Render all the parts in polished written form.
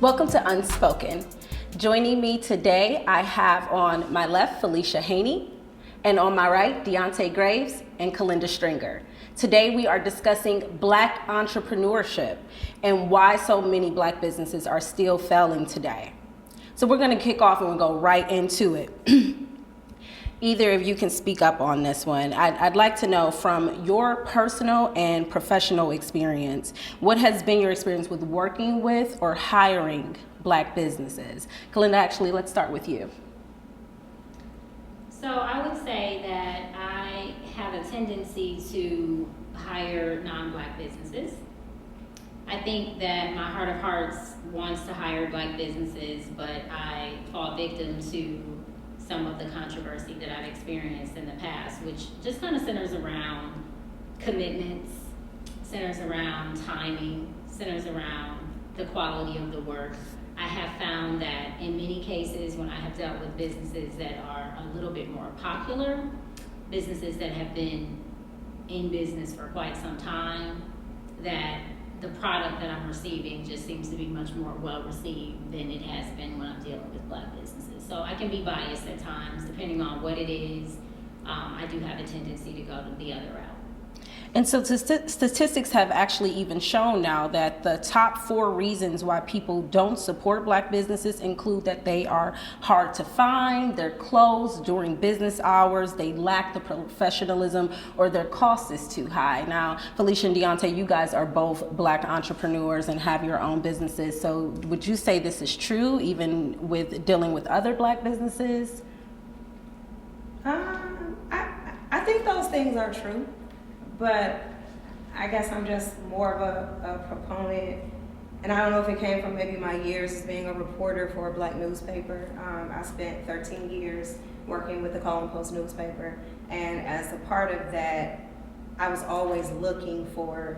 Welcome to Unspoken. Joining me today, I have on my left Felicia Haney, and on my right, Deontay Graves and Kalinda Stringer. Today we are discussing Black entrepreneurship and why so many Black businesses are still failing today. So we're going to kick off and we'll go right into it. Either of you can speak up on this one. I'd like to know from your personal and professional experience, what has been your experience with working with or hiring Black businesses? Kalinda, actually, let's start with you. So I would say that I have a tendency to hire non-Black businesses. I think that my heart of hearts wants to hire Black businesses, but I fall victim to some of the controversy that I've experienced in the past, which just kind of centers around commitments, centers around timing, centers around the quality of the work. I have found that in many cases when I have dealt with businesses that are a little bit more popular, businesses that have been in business for quite some time, that the product that I'm receiving just seems to be much more well received than it has been when I'm dealing with Black businesses. So I can be biased at times, depending on what it is. I do have a tendency to go to the other route. And so statistics have actually even shown now that the top 4 reasons why people don't support Black businesses include that they are hard to find, they're closed during business hours, they lack the professionalism, or their cost is too high. Now, Felicia and Deontay, you guys are both Black entrepreneurs and have your own businesses. So would you say this is true even with dealing with other Black businesses? I think those things are true. But I guess I'm just more of a proponent, and I don't know if it came from maybe my years as being a reporter for a Black newspaper. I spent 13 years working with the Call and Post newspaper, and as a part of that, I was always looking for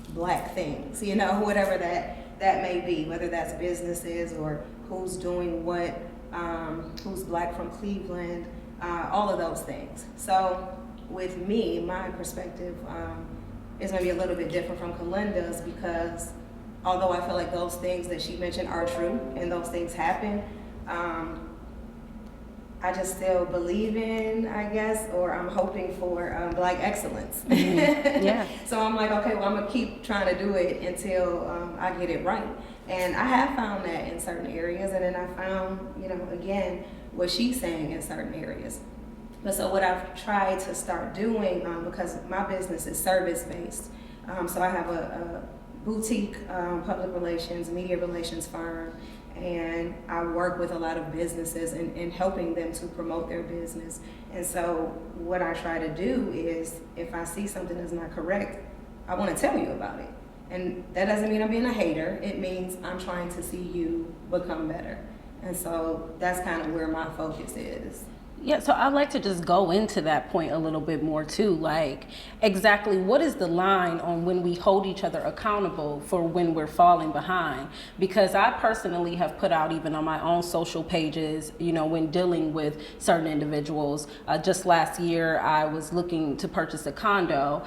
Black things, whatever that may be, whether that's businesses or who's doing what, who's Black from Cleveland, all of those things. So with me, my perspective is going to be a little bit different from Kalinda's, because although I feel like those things that she mentioned are true and those things happen, I just still believe in, I guess, or I'm hoping for Black excellence. Mm-hmm. Yeah. So I'm like, okay, well, I'm going to keep trying to do it until I get it right. And I have found that in certain areas, and then I found, again, what she's saying in certain areas. But so what I've tried to start doing, because my business is service-based, so I have a boutique public relations, media relations firm, and I work with a lot of businesses in helping them to promote their business. And so what I try to do is, if I see something that's not correct, I want to tell you about it. And that doesn't mean I'm being a hater. It means I'm trying to see you become better. And so that's kind of where my focus is. Yeah, so I'd like to just go into that point a little bit more too. Like, exactly what is the line on when we hold each other accountable for when we're falling behind? Because I personally have put out, even on my own social pages, when dealing with certain individuals. Just last year, I was looking to purchase a condo.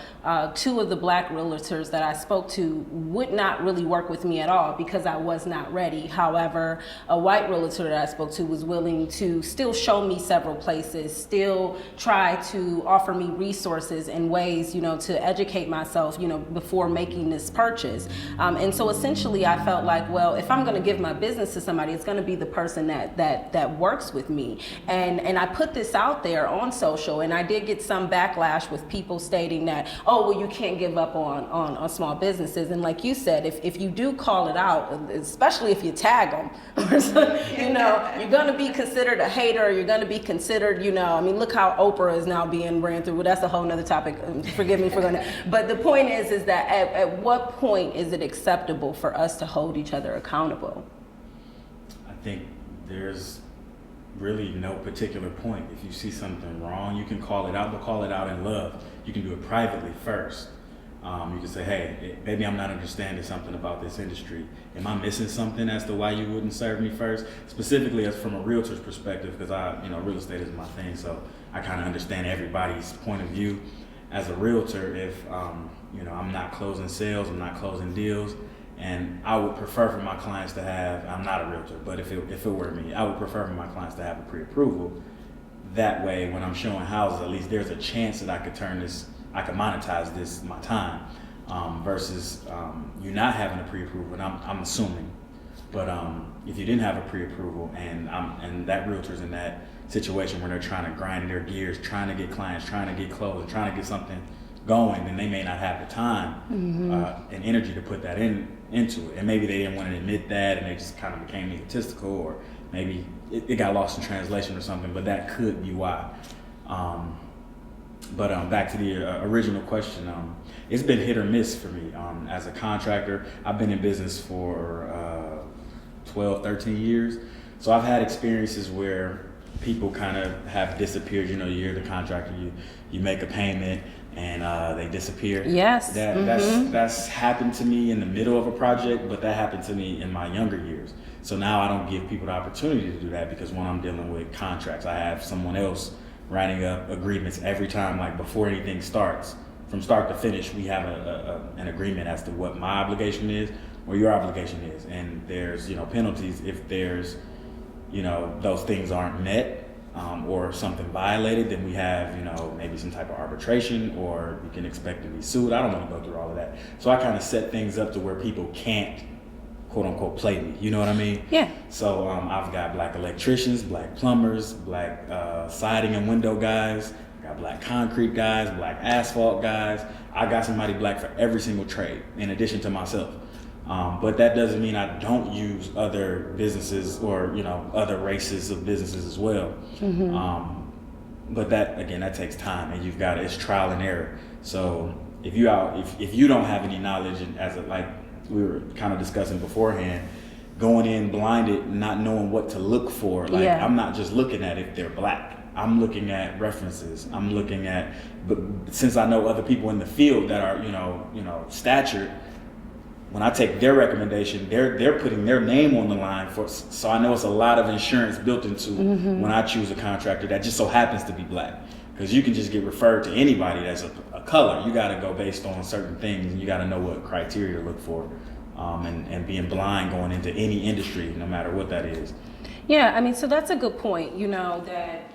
2 of the Black realtors that I spoke to would not really work with me at all because I was not ready. However, a white realtor that I spoke to was willing to still show me several places, still try to offer me resources and ways, to educate myself, before making this purchase. And so essentially I felt like, well, if I'm going to give my business to somebody, it's going to be the person that works with me. And I put this out there on social, and I did get some backlash with people stating that, oh, well, you can't give up on small businesses. And like you said, if you do call it out, especially if you tag them, you're going to be considered a hater, you're going to be considered, look how Oprah is now being ran through. Well, that's a whole nother topic. Forgive me for going to. But the point is that at what point is it acceptable for us to hold each other accountable? I think there's really no particular point. If you see something wrong, you can call it out, but call it out in love. You can do it privately first. You can say, hey, maybe I'm not understanding something about this industry. Am I missing something as to why you wouldn't serve me first? Specifically, as from a realtor's perspective, because real estate is my thing, so I kind of understand everybody's point of view. As a realtor, if I'm not closing sales, I'm not closing deals, And I would prefer for my clients to have, I'm not a realtor, but if it were me, I would prefer for my clients to have a pre-approval. That way, when I'm showing houses, at least there's a chance that I could monetize this, my time, versus you not having a pre-approval, and I'm assuming. But if you didn't have a pre-approval and that realtor's in that situation where they're trying to grind their gears, trying to get clients, trying to get closed, trying to get something going, then they may not have the time and energy to put that into it. And maybe they didn't want to admit that, and they just kind of became egotistical, or maybe it got lost in translation or something, but that could be why. But back to the original question, it's been hit or miss for me. As a contractor, I've been in business for 12, 13 years. So I've had experiences where people kind of have disappeared. You know, you're the contractor, you make a payment and they disappear. Yes. That's happened to me in the middle of a project, but that happened to me in my younger years. So now I don't give people the opportunity to do that, because when I'm dealing with contracts, I have someone else writing up agreements every time, like before anything starts. From start to finish, we have an agreement as to what my obligation is or your obligation is. And there's, penalties if there's, those things aren't met, or something violated. Then we have, maybe some type of arbitration, or you can expect to be sued. I don't want to go through all of that. So I kind of set things up to where people can't, quote unquote, play me. You know what I mean? Yeah. So I've got black electricians, black plumbers, black siding and window guys. I got black concrete guys, black asphalt guys. I got somebody black for every single trade, in addition to myself. But that doesn't mean I don't use other businesses or, other races of businesses as well. But that takes time, and it's trial and error. So if you don't have any knowledge, and like we were kind of discussing beforehand, going in blinded, not knowing what to look for. Like, I'm not just looking at if they're black. I'm looking at references. I'm looking at, but since I know other people in the field that are, statured, when I take their recommendation, they're putting their name on the line so I know it's a lot of insurance built into when I choose a contractor that just so happens to be black. Because you can just get referred to anybody that's a color. You got to go based on certain things, and you got to know what criteria to look for, and being blind going into any industry, no matter what that is. Yeah, I mean, so that's a good point, that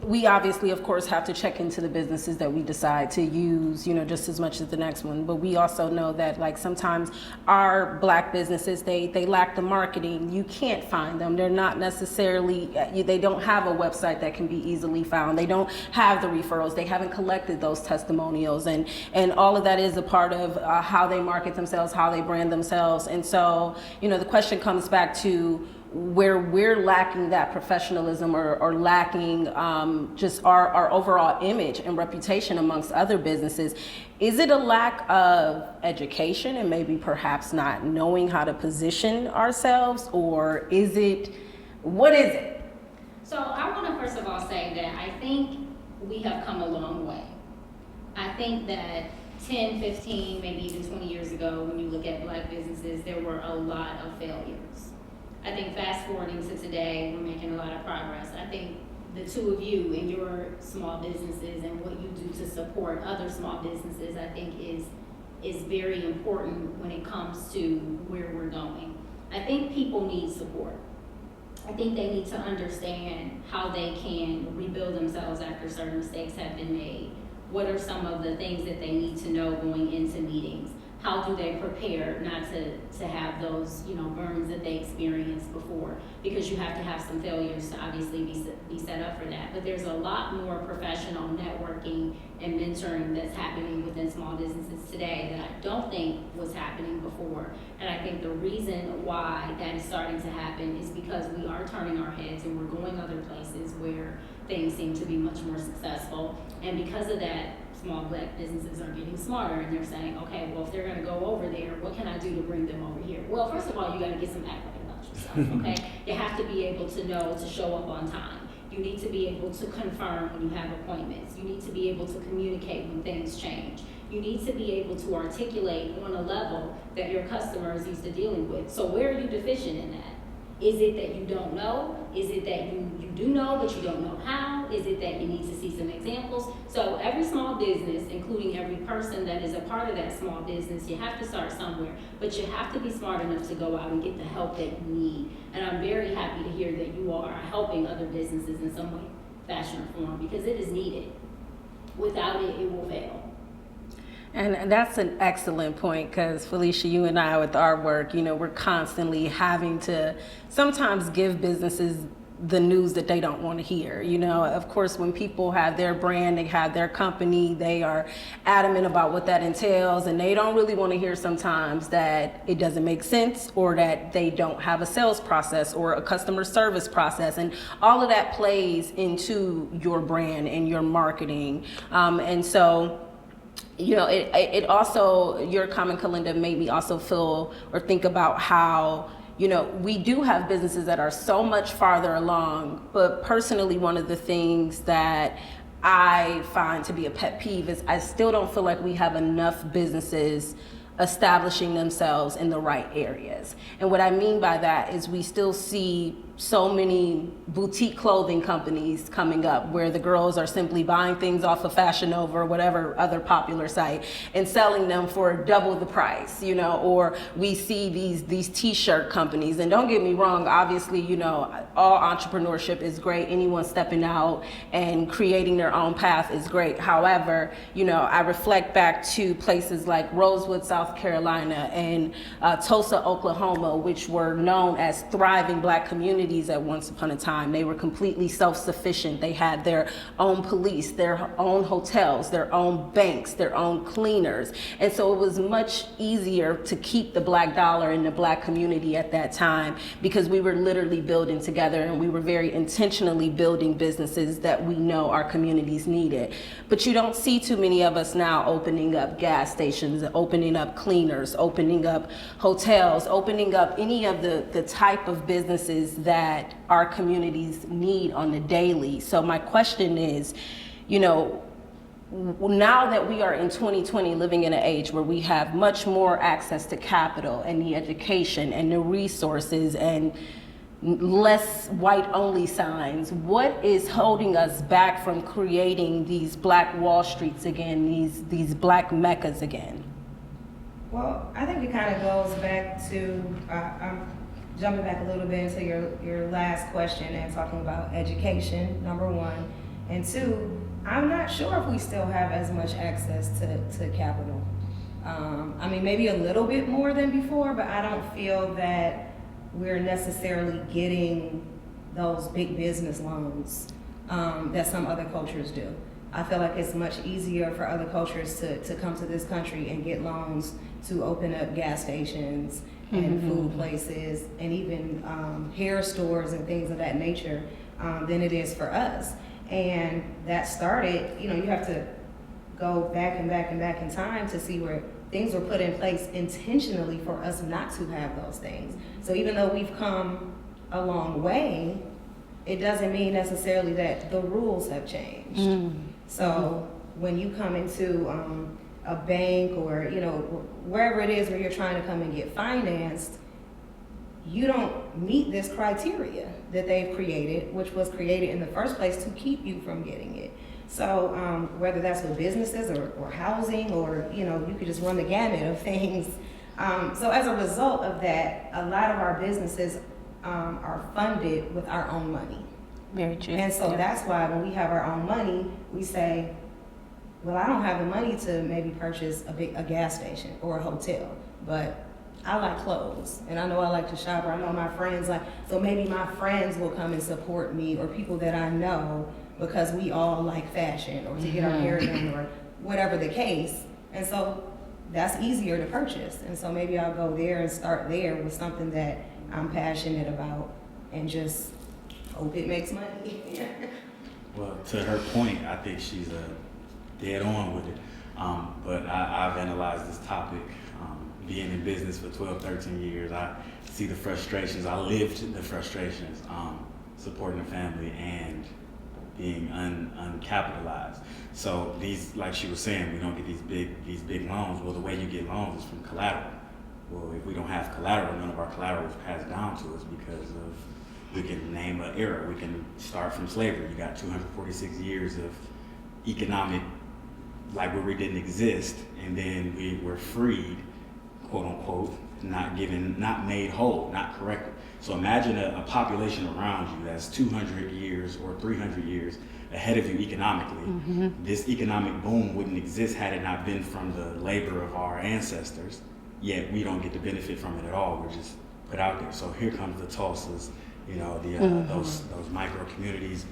we obviously, of course, have to check into the businesses that we decide to use, just as much as the next one. But we also know that, like, sometimes our black businesses, they lack the marketing. You can't find them. They're not necessarily, they don't have a website that can be easily found. They don't have the referrals. They haven't collected those testimonials. And all of that is a part of how they market themselves, how they brand themselves. And so, the question comes back to where we're lacking that professionalism or lacking just our overall image and reputation amongst other businesses. Is it a lack of education and maybe perhaps not knowing how to position ourselves, or what is it? So I want to first of all say that I think we have come a long way. I think that 10, 15, maybe even 20 years ago, when you look at black businesses, there were a lot of failures. I think fast forwarding to today, we're making a lot of progress. I think the two of you and your small businesses and what you do to support other small businesses, I think is very important when it comes to where we're going. I think people need support. I think they need to understand how they can rebuild themselves after certain mistakes have been made. What are some of the things that they need to know going into meetings? How do they prepare not to have those, burns that they experienced before? Because you have to have some failures to obviously be set up for that. But there's a lot more professional networking and mentoring that's happening within small businesses today that I don't think was happening before. And I think the reason why that is starting to happen is because we are turning our heads and we're going other places where things seem to be much more successful. And because of that, small black businesses are getting smarter, and they're saying, okay, well, if they're going to go over there, what can I do to bring them over here? Well, first of all, you got to get some accolade about yourself, okay? You have to be able to know to show up on time. You need to be able to confirm when you have appointments. You need to be able to communicate when things change. You need to be able to articulate on a level that your customer is used to dealing with. So where are you deficient in that? Is it that you don't know? Is it that you do know but you don't know how? Is it that you need to see some examples? So every small business, including every person that is a part of that small business, you have to start somewhere, but you have to be smart enough to go out and get the help that you need. And I'm very happy to hear that you are helping other businesses in some way, fashion, or form, because it is needed. Without it, it will fail. And that's an excellent point, because Felicia, you and I with our work, we're constantly having to sometimes give businesses the news that they don't want to hear. Of course, when people have their brand, they have their company, they are adamant about what that entails, and they don't really want to hear sometimes that it doesn't make sense, or that they don't have a sales process or a customer service process, and all of that plays into your brand and your marketing. And so it also, your comment, Kalinda, made me also feel or think about how, we do have businesses that are so much farther along, but personally, one of the things that I find to be a pet peeve is I still don't feel like we have enough businesses establishing themselves in the right areas. And what I mean by that is we still see so many boutique clothing companies coming up where the girls are simply buying things off of Fashion Nova or whatever other popular site and selling them for double the price, or we see these t-shirt companies. And don't get me wrong, obviously, all entrepreneurship is great. Anyone stepping out and creating their own path is great. However, I reflect back to places like Rosewood, South Carolina, and Tulsa, Oklahoma, which were known as thriving Black communities at once upon a time. They were completely self-sufficient. They had their own police, their own hotels, their own banks, their own cleaners. And so it was much easier to keep the Black dollar in the Black community at that time, because we were literally building together, and we were very intentionally building businesses that we know our communities needed. But you don't see too many of us now opening up gas stations, opening up cleaners, opening up hotels, opening up any of the type of businesses that our communities need on the daily. So my question is, now that we are in 2020, living in an age where we have much more access to capital and the education and the resources and less white only signs, what is holding us back from creating these Black Wall Streets again, these Black Meccas again? Well, I think it kind of goes back to, I'm jumping back a little bit into your last question and talking about education, number one. And two, I'm not sure if we still have as much access to capital. I mean, maybe a little bit more than before, but I don't feel that we're necessarily getting those big business loans that some other cultures do. I feel like it's much easier for other cultures to come to this country and get loans to open up gas stations and food places and even hair stores and things of that nature than it is for us. And that started, you have to go back and back and back in time to see where things were put in place intentionally for us not to have those things. So even though we've come a long way, it doesn't mean necessarily that the rules have changed. So when you come into a bank or, wherever it is where you're trying to come and get financed, you don't meet this criteria that they've created, which was created in the first place to keep you from getting it. So whether that's with businesses or housing or, you could just run the gamut of things. So as a result of that, a lot of our businesses are funded with our own money. Very true. And so that's why when we have our own money, we say, well, I don't have the money to maybe purchase a gas station or a hotel, but I like clothes and I know I like to shop, or I know my friends like, so maybe my friends will come and support me, or people that I know, because we all like fashion or to get our hair done or whatever the case. And so that's easier to purchase. And so maybe I'll go there and start there with something that I'm passionate about and just hope it makes money. Well, to her point, I think she's dead on with it. But I've analyzed this topic. Being in business for 12, 13 years, I see the frustrations. I lived the frustrations, supporting a family and being uncapitalized. So these, like she was saying, we don't get these big loans. Well, the way you get loans is from collateral. Well, if we don't have collateral, none of our collateral is passed down to us because of, we can name an era. We can start from slavery. You got 246 years of economic, like where we didn't exist, and then we were freed, quote unquote, not made whole, not corrected. So imagine a population around you that's 200 years or 300 years ahead of you economically. This economic boom wouldn't exist had it not been from the labor of our ancestors, yet we don't get to benefit from it at all. We're just put out there. So here comes the Tulsas, you know, those micro communities.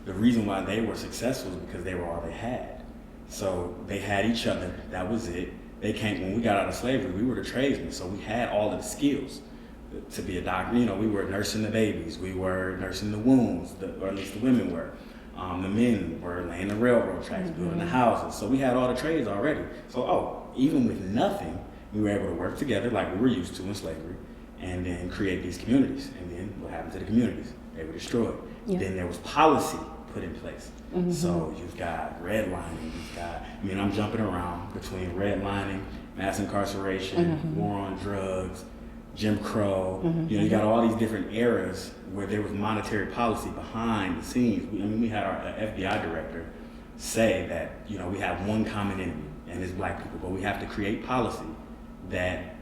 The reason why they were successful is because they were all they had. So they had each other, that was it. They came, when we got out of slavery, we were the tradesmen, so we had all of the skills to be a doctor. You know, we were nursing the babies, we were nursing the wounds, or at least the women were. The men were laying the railroad tracks, building the houses. So we had all the trades already. So, even with nothing, we were able to work together like we were used to in slavery, and then create these communities. And then what happened to the communities? They were destroyed. Yeah. Then there was policy put in place. So you've got redlining, I'm jumping around between redlining, mass incarceration, war on drugs, Jim Crow. You know, you got all these different eras where there was monetary policy behind the scenes. We had our FBI director say that, you know, we have one common enemy, and it's black people, but we have to create policy that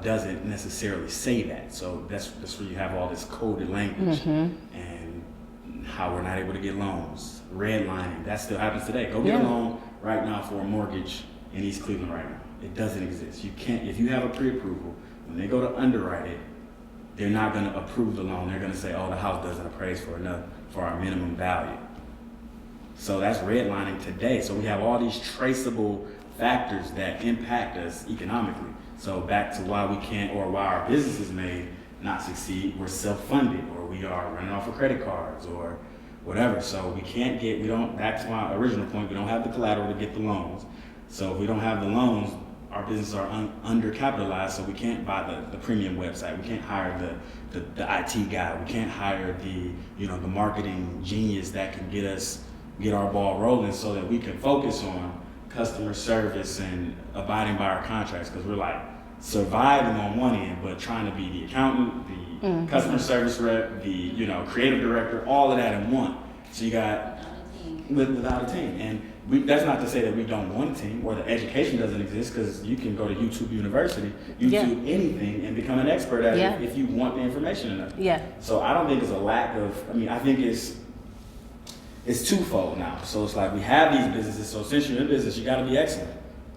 doesn't necessarily say that. So that's where you have all this coded language and how we're not able to get loans. Redlining, that still happens today. Go get a loan right now for a mortgage in East Cleveland right now. It doesn't exist. You can't, if you have a pre-approval, when they go to underwrite it, they're not going to approve the loan. They're going to say, oh, the house doesn't appraise for our minimum value. So that's redlining today. So we have all these traceable factors that impact us economically. So back to why we can't, or why our businesses may not succeed, we're self-funded, or we are running off of credit cards, or whatever. So back to my original point, we don't have the collateral to get the loans. So if we don't have the loans, our businesses are undercapitalized, so we can't buy the premium website. We can't hire the IT guy. We can't hire the marketing genius that can get our ball rolling so that we can focus on customer service and abiding by our contracts, because we're like surviving on one end, but trying to be the accountant, the customer service rep, the creative director, all of that in one. So you got without a team. And that's not to say that we don't want a team or the education doesn't exist, because you can go to YouTube University, anything, and become an expert at it if you want the information enough. Yeah. So I don't think it's a lack of, I think it's twofold now. So it's like we have these businesses, so since you're in business, you got to be excellent.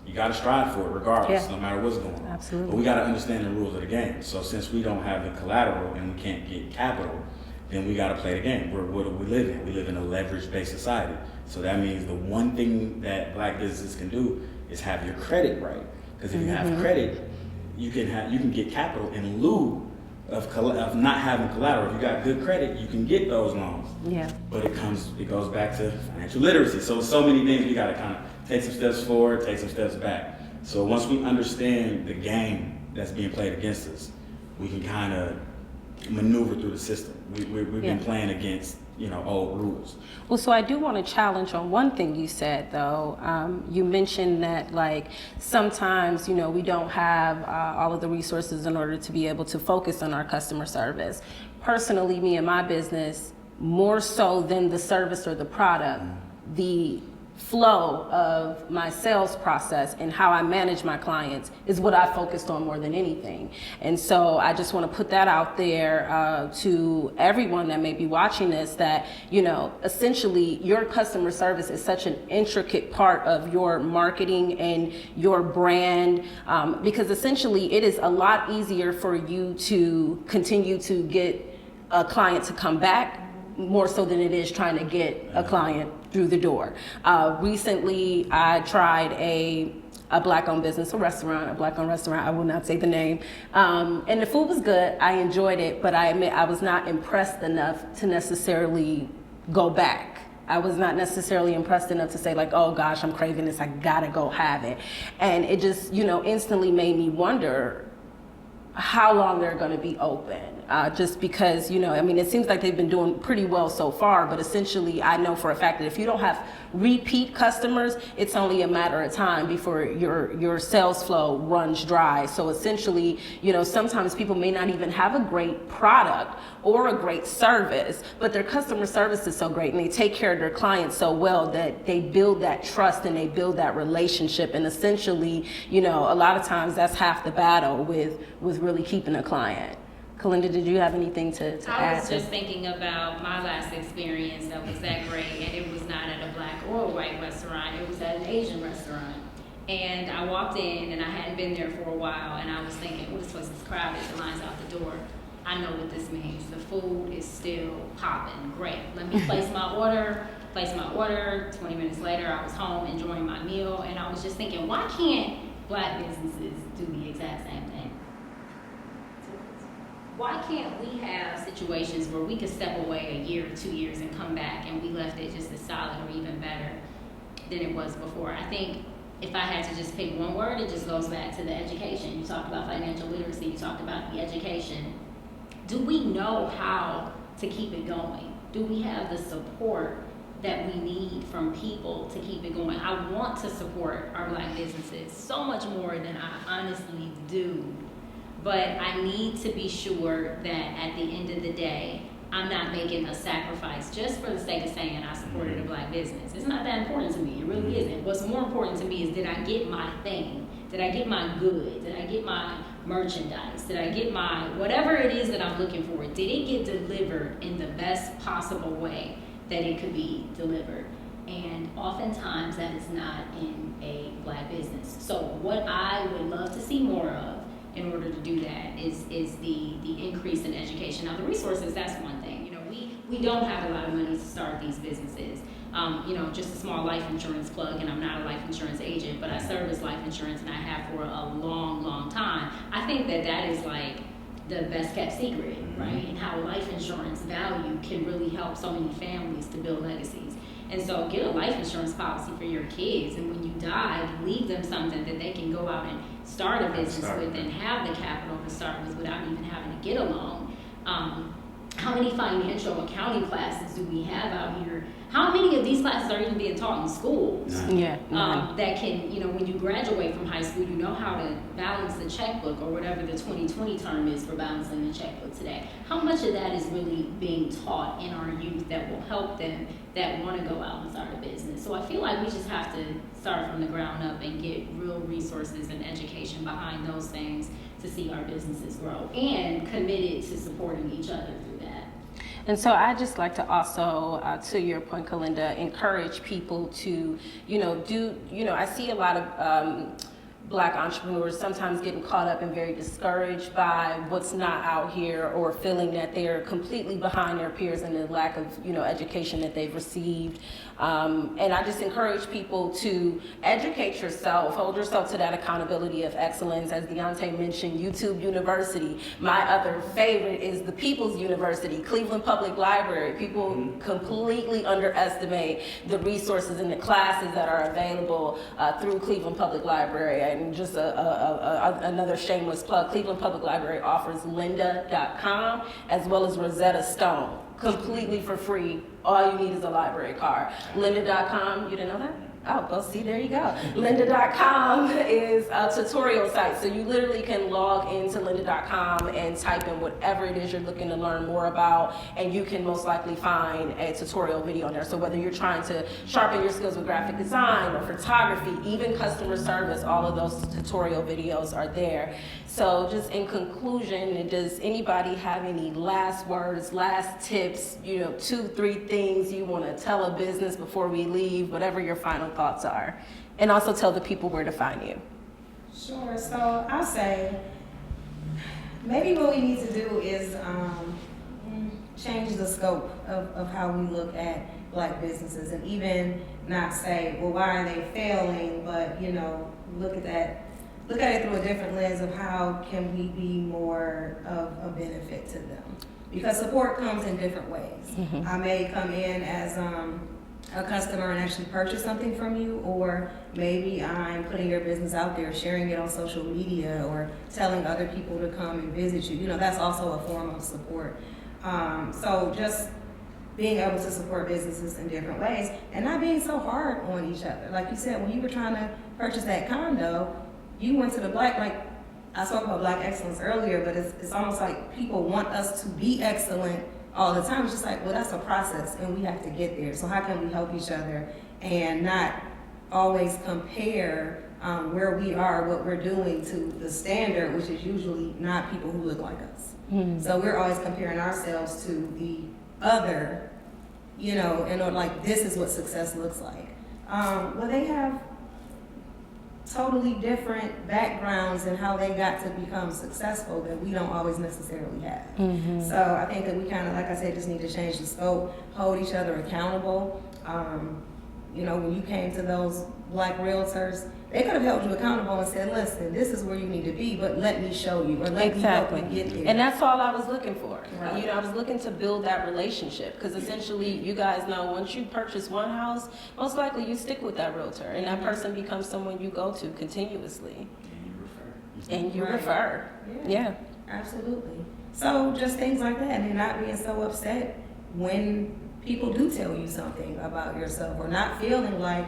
You got to strive for it regardless, no matter what's going on. Absolutely. But we got to understand the rules of the game. So since we don't have the collateral and we can't get capital, then we got to play the game. What do we live in? We live in a leverage-based society. So that means the one thing that black businesses can do is have your credit right. Because if you have credit, you can get capital in lieu of not having collateral. If you got good credit, you can get those loans. Yeah. But it goes back to financial literacy. So many things we got to kind of take some steps forward, take some steps back. So once we understand the game that's being played against us, we can kind of maneuver through the system. We've been playing against old rules. Well, so I do want to challenge on one thing you said, though. You mentioned that, like, sometimes, we don't have all of the resources in order to be able to focus on our customer service. Personally, me and my business, more so than the service or the product, the flow of my sales process and how I manage my clients is what I focused on more than anything. And so I just want to put that out there to everyone that may be watching this, that, essentially your customer service is such an intricate part of your marketing and your brand, because essentially it is a lot easier for you to continue to get a client to come back more so than it is trying to get a client through the door. Recently, I tried a black-owned business, a black-owned restaurant. I will not say the name. And the food was good. I enjoyed it, but I admit I was not impressed enough to necessarily go back. I was not necessarily impressed enough to say, like, oh gosh, I'm craving this, I gotta go have it. And it just, instantly made me wonder, how long they're going to be open. Just because, you know, I mean, it seems like they've been doing pretty well so far, but essentially I know for a fact that if you don't have repeat customers, it's only a matter of time before your sales flow runs dry. So essentially, you know, sometimes people may not even have a great product or a great service, but their customer service is so great and they take care of their clients so well that they build that trust and they build that relationship. And essentially, you know, a lot of times that's half the battle with really keeping a client. Kalinda, did you have anything to I add? was just thinking about my last experience that was that great, and it was not at a black or a white restaurant, it was at an Asian restaurant. And I walked in, and I hadn't been there for a while, and I was thinking, well, this place is crowded, the line's out the door. I know what this means. The food is still popping. Great. Let me place my order. 20 minutes later, I was home enjoying my meal, and I was just thinking, why can't black businesses do the exact same thing? Why can't we have situations where we could step away a year or 2 years and come back and we left it just as solid or even better than it was before? I think if I had to just pick one word, it just goes back to the education. You talked about financial literacy, you talked about the education. Do we know how to keep it going? Do we have the support that we need from people to keep it going? I want to support our black businesses so much more than I honestly do. But I need to be sure that at the end of the day, I'm not making a sacrifice just for the sake of saying I supported a black business. It's not that important to me. It really isn't. What's more important to me is, did I get my thing? Did I get my good? Did I get my merchandise? Did I get my whatever it is that I'm looking for? Did it get delivered in the best possible way that it could be delivered? And oftentimes that is not in a black business. So what I would love to see more of in order to do that is the increase in education. Now the resources, that's one thing. You know, we don't have a lot of money to start these businesses. You know, just a small life insurance plug, and I'm not a life insurance agent, but I service life insurance and I have for a long, long time. I think that is like the best kept secret, right? And how life insurance value can really help so many families to build legacies. And so get a life insurance policy for your kids, and when you die, leave them something that they can go out and start a business with and have the capital to start with without even having to get a loan. How many financial accounting classes do we have out here? How many of these classes are even being taught in schools? Yeah. That can, you know, when you graduate from high school, you know how to balance the checkbook, or whatever the 2020 term is for balancing the checkbook today. How much of that is really being taught in our youth that will help them that want to go out and start a business? So I feel like we just have to start from the ground up and get real resources and education behind those things to see our businesses grow, and committed to supporting each other through that. And so I just like to also, to your point, Kalinda, encourage people to, I see a lot of Black entrepreneurs sometimes getting caught up and very discouraged by what's not out here, or feeling that they're completely behind their peers in the lack of, education that they've received. And I just encourage people to educate yourself, hold yourself to that accountability of excellence. As Deontay mentioned, YouTube University. My other favorite is the People's University, Cleveland Public Library. People completely underestimate the resources and the classes that are available through Cleveland Public Library. And just another shameless plug, Cleveland Public Library offers lynda.com as well as Rosetta Stone, completely for free. All you need is a library card. Lynda.com, you didn't know that? Oh, well, see, there you go. Lynda.com is a tutorial site. So you literally can log into lynda.com and type in whatever it is you're looking to learn more about, and you can most likely find a tutorial video on there. So whether you're trying to sharpen your skills with graphic design or photography, even customer service, all of those tutorial videos are there. So just in conclusion, does anybody have any last words, last tips, 2-3 things you want to tell a business before we leave, whatever your final thoughts are? And also tell the people where to find you. Sure. So I'll say maybe what we need to do is change the scope of how we look at Black businesses, and even not say, well, why are they failing, but look at it through a different lens of how can we be more of a benefit to them. Because support comes in different ways. I may come in as a customer and actually purchase something from you, or maybe I'm putting your business out there, sharing it on social media, or telling other people to come and visit you. You know, that's also a form of support. So just being able to support businesses in different ways and not being so hard on each other. Like you said, when you were trying to purchase that condo, you went to the black, like I spoke about black excellence earlier, but it's almost like people want us to be excellent all the time. It's just like, well, that's a process and we have to get there. So how can we help each other and not always compare where we are, what we're doing to the standard, which is usually not people who look like us. So we're always comparing ourselves to the other, you know, and like this is what success looks like. Well, they have totally different backgrounds and how they got to become successful that we don't always necessarily have. So I think that we kind of, like I said, just need to change the scope, hold each other accountable. You know, when you came to those black realtors, they could have held you accountable and said, listen, this is where you need to be, but let me show you, or let me help you get there. And that's all I was looking for. Right. You know, I was looking to build that relationship because essentially you guys know once you purchase one house, most likely you stick with that realtor and that person becomes someone you go to continuously. And you Right. refer. Yeah. Absolutely. So just things like that, and not being so upset when people do tell you something about yourself, or not feeling like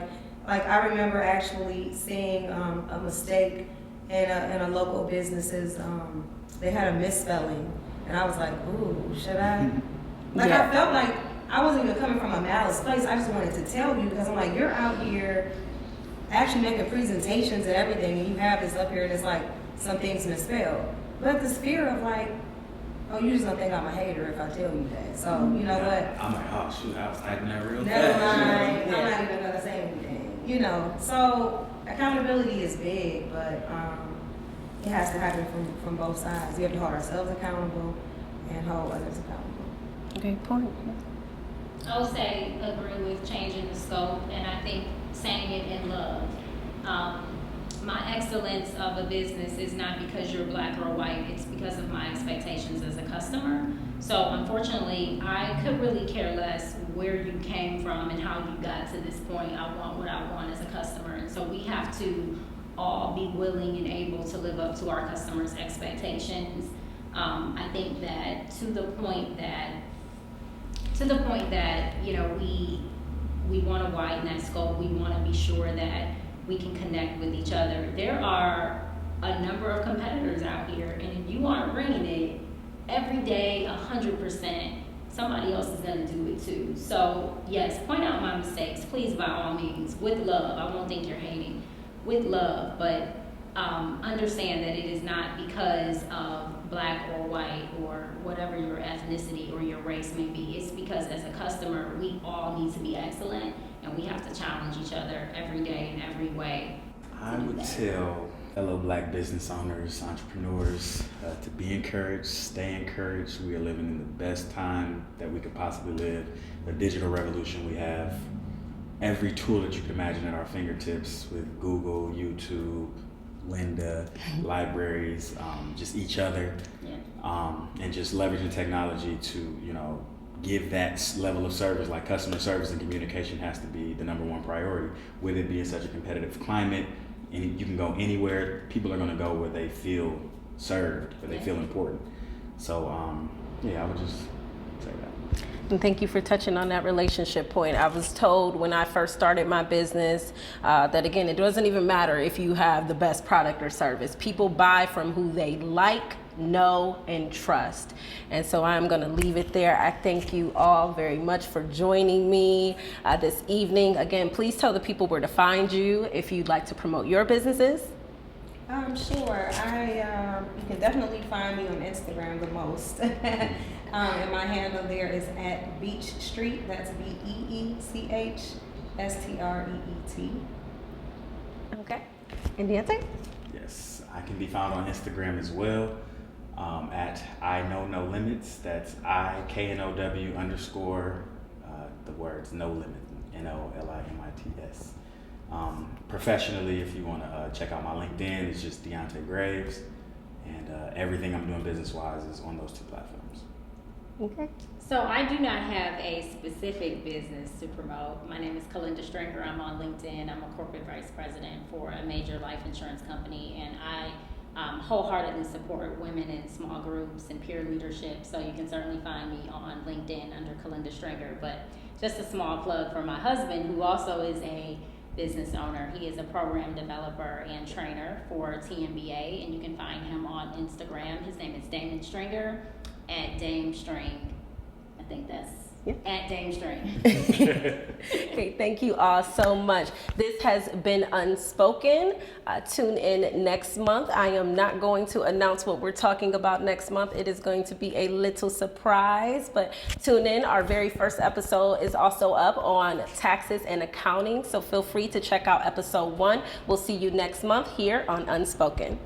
I remember actually seeing a mistake in a local business's, they had a misspelling, and I was like, ooh, should I? Like Yeah. I felt like I wasn't even coming from a malice place. I just wanted to tell you because I'm like, you're out here actually making presentations and everything, and you have this up here, and it's like some things misspelled. But the spirit of like, oh, you just gonna think I'm a hater if I tell you that. So you know what? I'm like, oh shoot, I was typing that real Never fast. mind. I'm not even gonna say anything. You know. So accountability is big, but it has to happen from both sides. We have to hold ourselves accountable and hold others accountable. Okay, point. I would say agree with changing the scope, and I think saying it in love. My excellence of a business is not because you're black or white, it's because of my expectations as a customer. So unfortunately, I could really care less where you came from and how you got to this point. I want what I want as a customer. And so we have to all be willing and able to live up to our customers' expectations. I think that to the point that, you know, we want to widen that scope. We want to be sure that we can connect with each other. There are a number of competitors out here, and if you aren't bringing it every day, 100%, somebody else is going to do it too. So yes, point out my mistakes, please, by all means, with love. I won't think you're hating, with love, but understand that it is not because of black or white or whatever your ethnicity or your race may be. It's because as a customer, we all need to be excellent, and we have to challenge each other every day in every way. I would tell fellow black business owners, entrepreneurs, to be encouraged, stay encouraged. We are living in the best time that we could possibly live. The digital revolution, we have every tool that you can imagine at our fingertips with Google, YouTube, Lynda, libraries, just each other, and just leveraging technology to, you know, give that level of service. Like customer service and communication has to be the #1 priority. With it being such a competitive climate, and you can go anywhere, people are going to go where they feel served, where they feel important. So yeah, I would just say that. And thank you for touching on that relationship point. I was told when I first started my business that, again, it doesn't even matter if you have the best product or service. People buy from who they like, know, and trust. And so I'm going to leave it there. I thank you all very much for joining me this evening. Again, please tell the people where to find you if you'd like to promote your businesses. Sure. You can definitely find me on Instagram the most. And my handle there is at Beech Street. That's BeechStreet. Okay. And the answer? Yes, I can be found on Instagram as well, at I Know No Limits. That's IKNOW _ the words no limit, NOLIMITS. Professionally, if you want to check out my LinkedIn, it's just Deontay Graves, and everything I'm doing business-wise is on those 2 platforms. Okay. So I do not have a specific business to promote. My name is Kalinda Stringer. I'm on LinkedIn. I'm a corporate vice president for a major life insurance company, and I wholeheartedly support women in small groups and peer leadership. So you can certainly find me on LinkedIn under Kalinda Stringer. But just a small plug for my husband, who also is a business owner. He is a program developer and trainer for TMBA, and you can find him on Instagram. His name is Damon Stringer at Dame String. I think that's at Dame String. Okay, thank you all so much. This has been Unspoken. Tune in next month. I am not going to announce what we're talking about next month. It is going to be a little surprise, but tune in. Our very first episode is also up on taxes and accounting, so feel free to check out episode 1. We'll see you next month here on Unspoken.